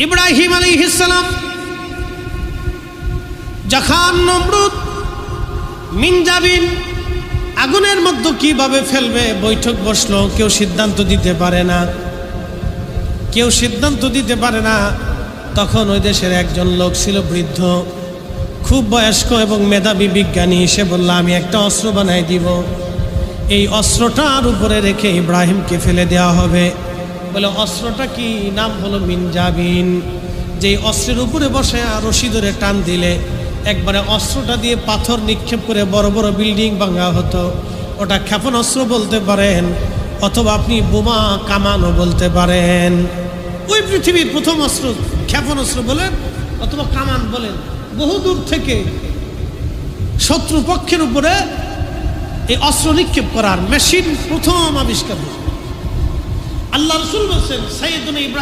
ইব্রাহিম আলাইহিস সালাম যখন নমরুদ মিনজাবিন আগুনের মধ্যে কিভাবে ফেলবে বৈঠক বসলো, কেউ সিদ্ধান্ত দিতে পারে না, কেউ সিদ্ধান্ত দিতে পারে না। তখন ওই দেশের একজন লোক ছিল, বৃদ্ধ, খুব বয়স্ক এবং মেধাবী বিজ্ঞানী। সে বলল, আমি একটা অস্ত্র বানাই দিব, এই অস্ত্রটার উপরে রেখে ইব্রাহিমকে ফেলে দেওয়া হবে। বলে, অস্ত্রটা কি? নাম হলো মিনজাবিন। যেই অস্ত্রের উপরে বসে রশি ধরে টান দিলে একবারে অস্ত্রটা দিয়ে পাথর নিক্ষেপ করে বড় বড় বিল্ডিং ভাঙা হতো। ওটা ক্ষেপণাস্ত্র বলতে পারেন, অথবা আপনি বোমা কামানও বলতে পারেন। ওই পৃথিবীর প্রথম অস্ত্র ক্ষেপণাস্ত্র বলেন অথবা কামান বলেন, বহুদূর থেকে শত্রুপক্ষের উপরে এই অস্ত্র নিক্ষেপ করার মেশিন প্রথম আবিষ্কার হয়েছে। আল্লাহ রাসূল বলেন, সাইয়েদুনা ইব্রাহিম